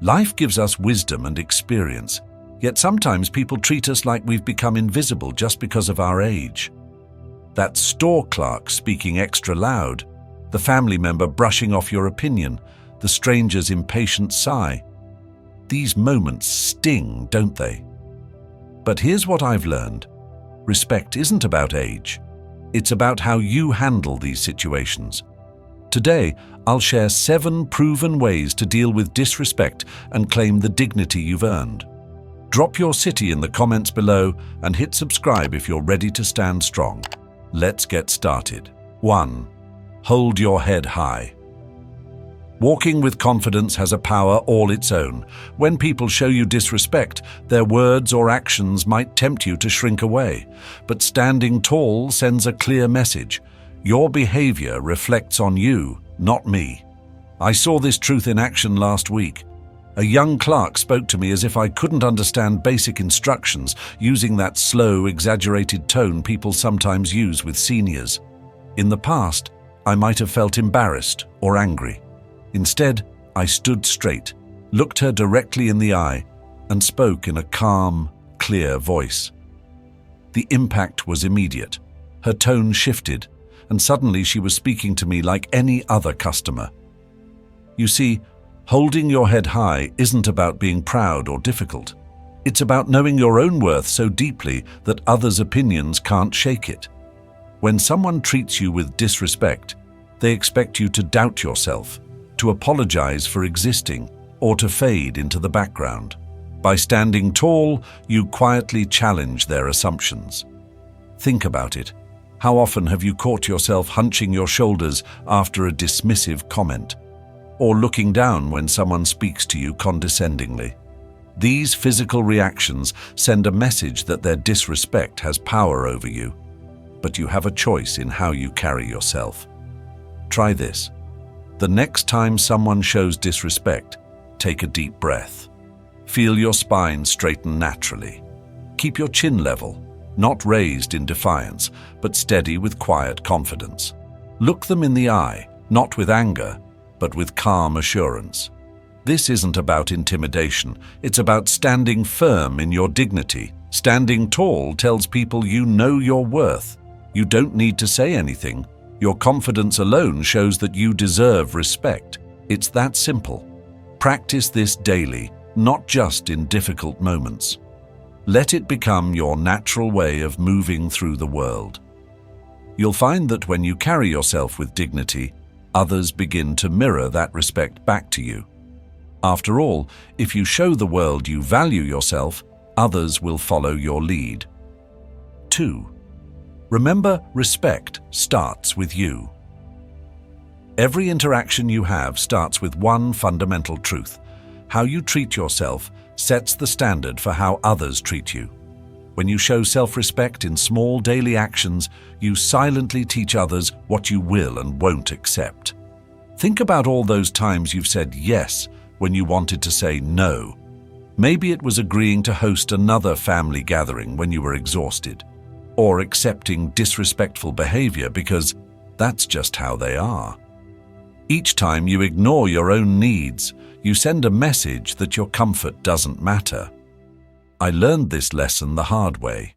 Life gives us wisdom and experience, yet sometimes people treat us like we've become invisible just because of our age. That store clerk speaking extra loud, the family member brushing off your opinion, the stranger's impatient sigh. These moments sting, don't they? But here's what I've learned. Respect isn't about age. It's about how you handle these situations. Today, I'll share 7 proven ways to deal with disrespect and claim the dignity you've earned. Drop your city in the comments below and hit subscribe if you're ready to stand strong. Let's get started. 1. Hold your head high. Walking with confidence has a power all its own. When people show you disrespect, their words or actions might tempt you to shrink away. But standing tall sends a clear message. Your behavior reflects on you, not me. I saw this truth in action last week. A young clerk spoke to me as if I couldn't understand basic instructions, using that slow, exaggerated tone people sometimes use with seniors. In the past, I might have felt embarrassed or angry. Instead, I stood straight, looked her directly in the eye, and spoke in a calm, clear voice. The impact was immediate. Her tone shifted, and suddenly she was speaking to me like any other customer. You see, holding your head high isn't about being proud or difficult. It's about knowing your own worth so deeply that others' opinions can't shake it. When someone treats you with disrespect, they expect you to doubt yourself, to apologize for existing, or to fade into the background. By standing tall, you quietly challenge their assumptions. Think about it. How often have you caught yourself hunching your shoulders after a dismissive comment, or looking down when someone speaks to you condescendingly? These physical reactions send a message that their disrespect has power over you, but you have a choice in how you carry yourself. Try this. The next time someone shows disrespect, take a deep breath. Feel your spine straighten naturally. Keep your chin level, not raised in defiance, but steady with quiet confidence. Look them in the eye, not with anger, but with calm assurance. This isn't about intimidation, it's about standing firm in your dignity. Standing tall tells people you know your worth. You don't need to say anything. Your confidence alone shows that you deserve respect. It's that simple. Practice this daily, not just in difficult moments. Let it become your natural way of moving through the world. You'll find that when you carry yourself with dignity, others begin to mirror that respect back to you. After all, if you show the world you value yourself, others will follow your lead. 2. Remember, respect starts with you. Every interaction you have starts with one fundamental truth. How you treat yourself sets the standard for how others treat you. When you show self-respect in small daily actions, you silently teach others what you will and won't accept. Think about all those times you've said yes when you wanted to say no. Maybe it was agreeing to host another family gathering when you were exhausted, or accepting disrespectful behavior because that's just how they are. Each time you ignore your own needs, you send a message that your comfort doesn't matter. I learned this lesson the hard way.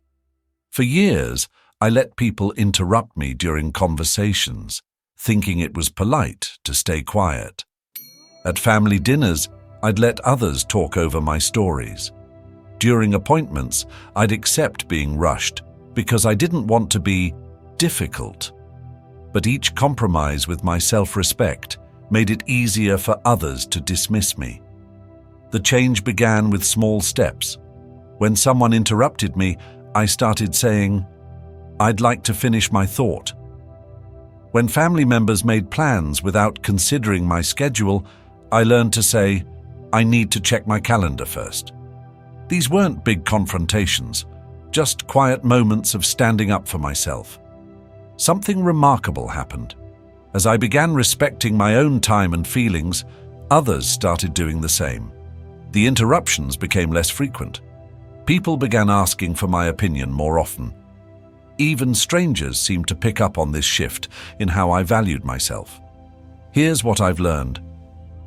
For years, I let people interrupt me during conversations, thinking it was polite to stay quiet. At family dinners, I'd let others talk over my stories. During appointments, I'd accept being rushed because I didn't want to be difficult. But each compromise with my self-respect made it easier for others to dismiss me. The change began with small steps. When someone interrupted me, I started saying, "I'd like to finish my thought." When family members made plans without considering my schedule, I learned to say, "I need to check my calendar first." These weren't big confrontations, just quiet moments of standing up for myself. Something remarkable happened. As I began respecting my own time and feelings, others started doing the same. The interruptions became less frequent. People began asking for my opinion more often. Even strangers seemed to pick up on this shift in how I valued myself. Here's what I've learned.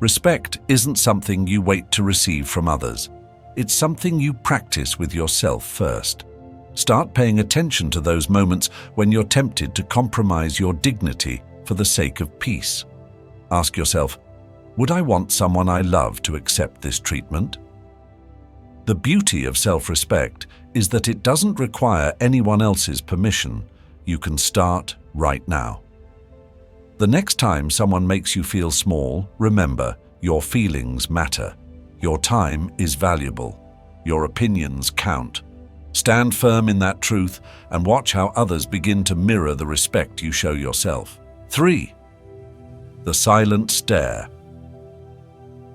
Respect isn't something you wait to receive from others. It's something you practice with yourself first. Start paying attention to those moments when you're tempted to compromise your dignity for the sake of peace. Ask yourself, would I want someone I love to accept this treatment? The beauty of self-respect is that it doesn't require anyone else's permission. You can start right now. The next time someone makes you feel small, remember, your feelings matter. Your time is valuable. Your opinions count. Stand firm in that truth and watch how others begin to mirror the respect you show yourself. 3. The silent stare.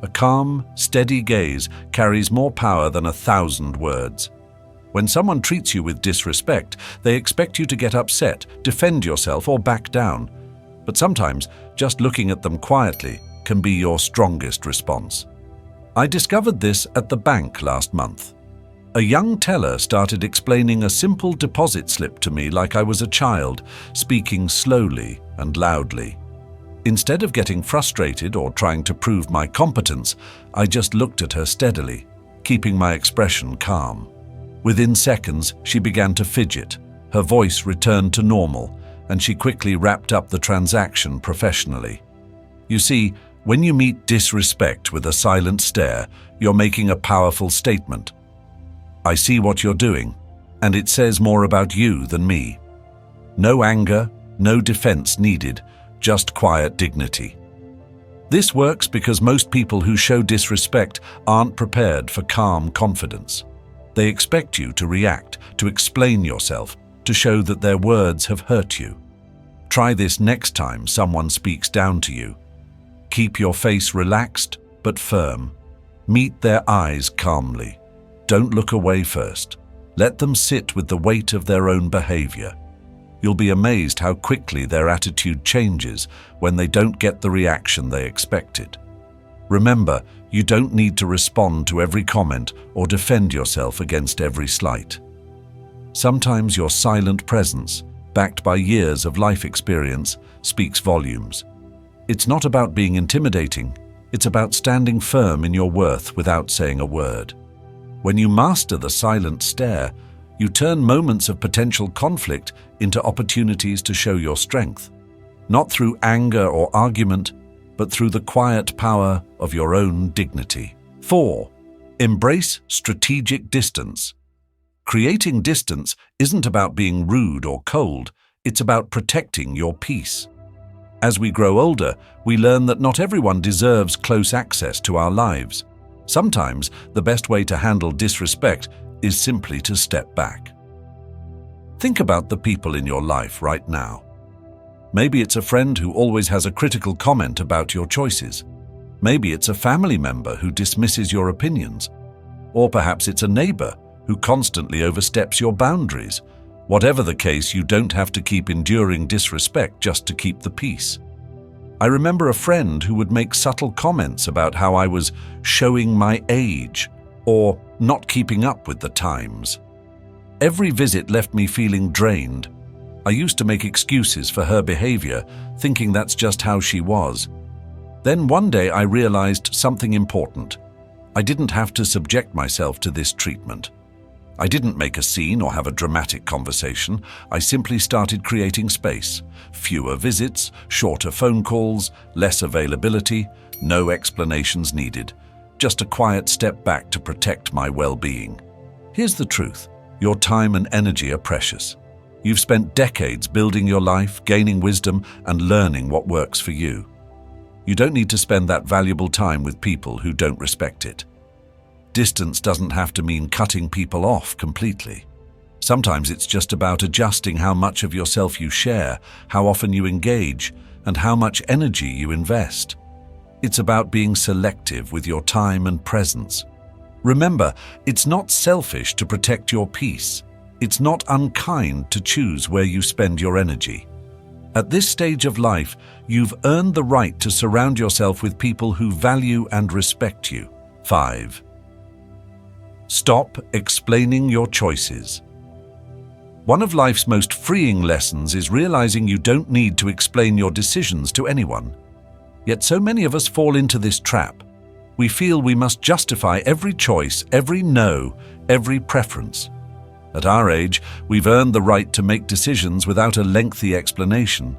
A calm, steady gaze carries more power than 1,000 words. When someone treats you with disrespect, they expect you to get upset, defend yourself, or back down. But sometimes, just looking at them quietly can be your strongest response. I discovered this at the bank last month. A young teller started explaining a simple deposit slip to me like I was a child, speaking slowly and loudly. Instead of getting frustrated or trying to prove my competence, I just looked at her steadily, keeping my expression calm. Within seconds, she began to fidget. Her voice returned to normal, and she quickly wrapped up the transaction professionally. You see, when you meet disrespect with a silent stare, you're making a powerful statement. I see what you're doing, and it says more about you than me. No anger, no defense needed, just quiet dignity. This works because most people who show disrespect aren't prepared for calm confidence. They expect you to react, to explain yourself, to show that their words have hurt you. Try this next time someone speaks down to you. Keep your face relaxed but firm. Meet their eyes calmly. Don't look away first. Let them sit with the weight of their own behavior. You'll be amazed how quickly their attitude changes when they don't get the reaction they expected. Remember, you don't need to respond to every comment or defend yourself against every slight. Sometimes your silent presence, backed by years of life experience, speaks volumes. It's not about being intimidating, it's about standing firm in your worth without saying a word. When you master the silent stare, you turn moments of potential conflict into opportunities to show your strength, not through anger or argument, but through the quiet power of your own dignity. 4. Embrace strategic distance. Creating distance isn't about being rude or cold, it's about protecting your peace. As we grow older, we learn that not everyone deserves close access to our lives. Sometimes the best way to handle disrespect is simply to step back. Think about the people in your life right now. Maybe it's a friend who always has a critical comment about your choices. Maybe it's a family member who dismisses your opinions. Or perhaps it's a neighbor who constantly oversteps your boundaries. Whatever the case, you don't have to keep enduring disrespect just to keep the peace. I remember a friend who would make subtle comments about how I was showing my age or not keeping up with the times. Every visit left me feeling drained. I used to make excuses for her behavior, thinking that's just how she was. Then one day I realized something important. I didn't have to subject myself to this treatment. I didn't make a scene or have a dramatic conversation. I simply started creating space. Fewer visits, shorter phone calls, less availability, no explanations needed. Just a quiet step back to protect my well-being. Here's the truth. Your time and energy are precious. You've spent decades building your life, gaining wisdom, and learning what works for you. You don't need to spend that valuable time with people who don't respect it. Distance doesn't have to mean cutting people off completely. Sometimes it's just about adjusting how much of yourself you share, how often you engage, and how much energy you invest. It's about being selective with your time and presence. Remember, it's not selfish to protect your peace. It's not unkind to choose where you spend your energy. At this stage of life, you've earned the right to surround yourself with people who value and respect you. 5. Stop explaining your choices. One of life's most freeing lessons is realizing you don't need to explain your decisions to anyone. Yet so many of us fall into this trap. We feel we must justify every choice, every no, every preference. At our age, we've earned the right to make decisions without a lengthy explanation.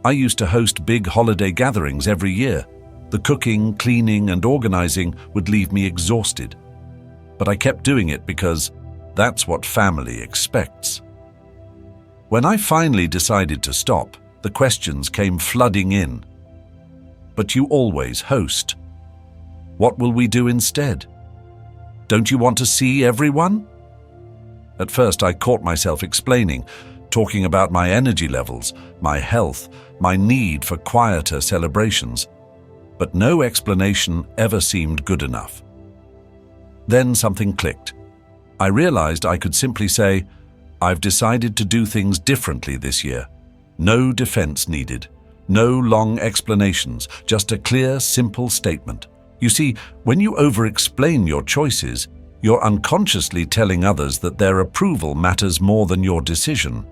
I used to host big holiday gatherings every year. The cooking, cleaning, and organizing would leave me exhausted. But I kept doing it because that's what family expects. When I finally decided to stop, the questions came flooding in. But you always host. What will we do instead? Don't you want to see everyone? At first, I caught myself explaining, talking about my energy levels, my health, my need for quieter celebrations. But no explanation ever seemed good enough. Then something clicked. I realized I could simply say, I've decided to do things differently this year. No defense needed. No long explanations, just a clear, simple statement. You see, when you over-explain your choices, you're unconsciously telling others that their approval matters more than your decision.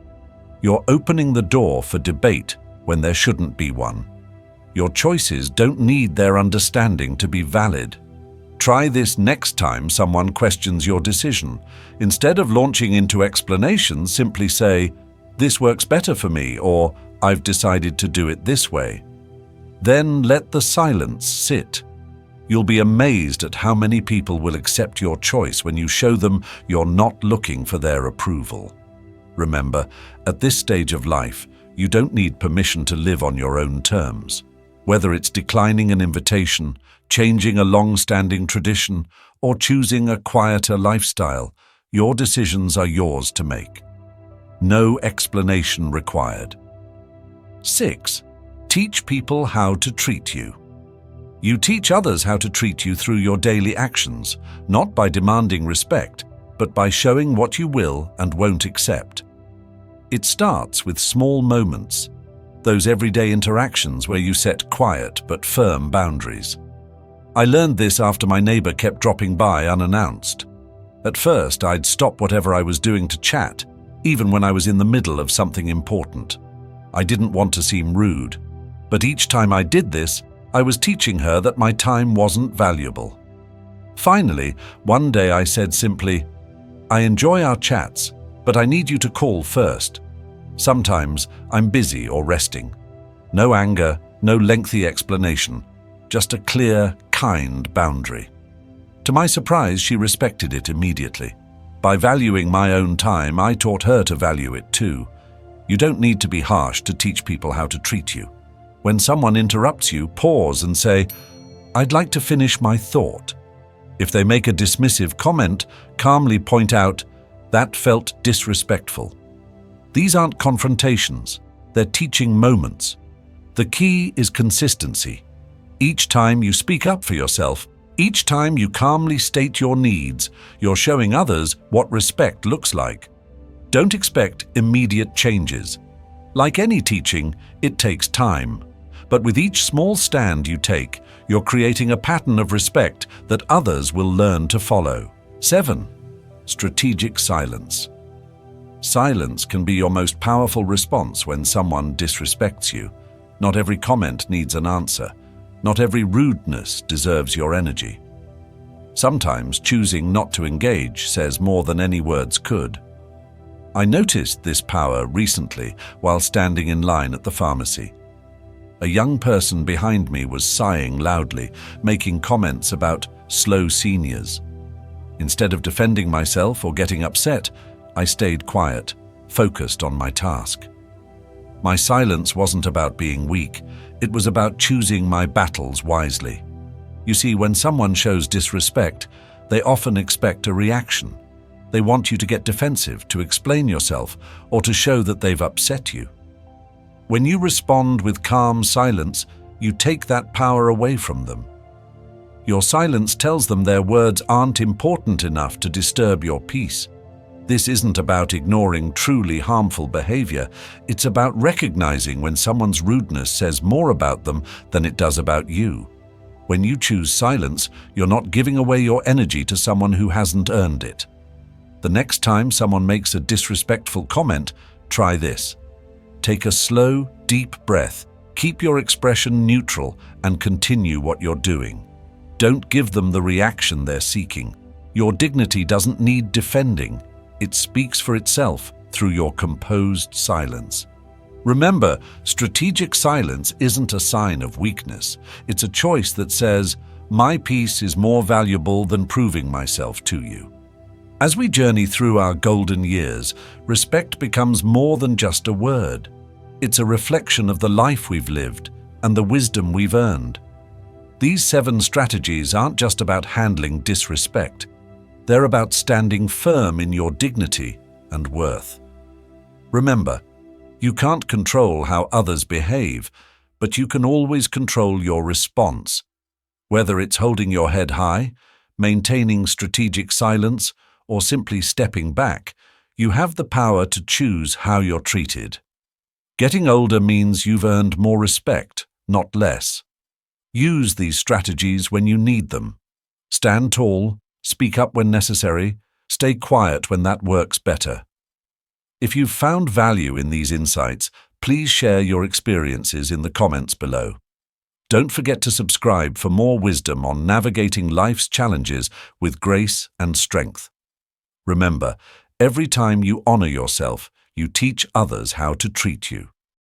You're opening the door for debate when there shouldn't be one. Your choices don't need their understanding to be valid. Try this next time someone questions your decision. Instead of launching into explanations, simply say, "This works better for me," or "I've decided to do it this way." Then let the silence sit. You'll be amazed at how many people will accept your choice when you show them you're not looking for their approval. Remember, at this stage of life, you don't need permission to live on your own terms. Whether it's declining an invitation, changing a long-standing tradition, or choosing a quieter lifestyle, your decisions are yours to make. No explanation required. 6. Teach people how to treat you. You teach others how to treat you through your daily actions, not by demanding respect, but by showing what you will and won't accept. It starts with small moments, those everyday interactions where you set quiet but firm boundaries. I learned this after my neighbor kept dropping by unannounced. At first, I'd stop whatever I was doing to chat, even when I was in the middle of something important. I didn't want to seem rude, but each time I did this, I was teaching her that my time wasn't valuable. Finally, one day I said simply, "I enjoy our chats, but I need you to call first. Sometimes I'm busy or resting." No anger, no lengthy explanation, just a clear, kind boundary. To my surprise, she respected it immediately. By valuing my own time, I taught her to value it too. You don't need to be harsh to teach people how to treat you. When someone interrupts you, pause and say, "I'd like to finish my thought." If they make a dismissive comment, calmly point out, "That felt disrespectful." These aren't confrontations, they're teaching moments. The key is consistency. Each time you speak up for yourself, each time you calmly state your needs, you're showing others what respect looks like. Don't expect immediate changes. Like any teaching, it takes time. But with each small stand you take, you're creating a pattern of respect that others will learn to follow. 7. Strategic silence. Silence can be your most powerful response when someone disrespects you. Not every comment needs an answer. Not every rudeness deserves your energy. Sometimes choosing not to engage says more than any words could. I noticed this power recently while standing in line at the pharmacy. A young person behind me was sighing loudly, making comments about slow seniors. Instead of defending myself or getting upset, I stayed quiet, focused on my task. My silence wasn't about being weak, it was about choosing my battles wisely. You see, when someone shows disrespect, they often expect a reaction. They want you to get defensive, to explain yourself, or to show that they've upset you. When you respond with calm silence, you take that power away from them. Your silence tells them their words aren't important enough to disturb your peace. This isn't about ignoring truly harmful behavior. It's about recognizing when someone's rudeness says more about them than it does about you. When you choose silence, you're not giving away your energy to someone who hasn't earned it. The next time someone makes a disrespectful comment, try this. Take a slow, deep breath, Keep your expression neutral and continue what you're doing. Don't give them the reaction they're seeking. Your dignity doesn't need defending. It speaks for itself through your composed silence. Remember, strategic silence isn't a sign of weakness. It's a choice that says, "My peace is more valuable than proving myself to you." As we journey through our golden years, respect becomes more than just a word. It's a reflection of the life we've lived and the wisdom we've earned. These 7 strategies aren't just about handling disrespect. They're about standing firm in your dignity and worth. Remember, you can't control how others behave, but you can always control your response. Whether it's holding your head high, maintaining strategic silence, or simply stepping back, you have the power to choose how you're treated. Getting older means you've earned more respect, not less. Use these strategies when you need them. Stand tall, speak up when necessary, stay quiet when that works better. If you've found value in these insights, please share your experiences in the comments below. Don't forget to subscribe for more wisdom on navigating life's challenges with grace and strength. Remember, every time you honor yourself, you teach others how to treat you.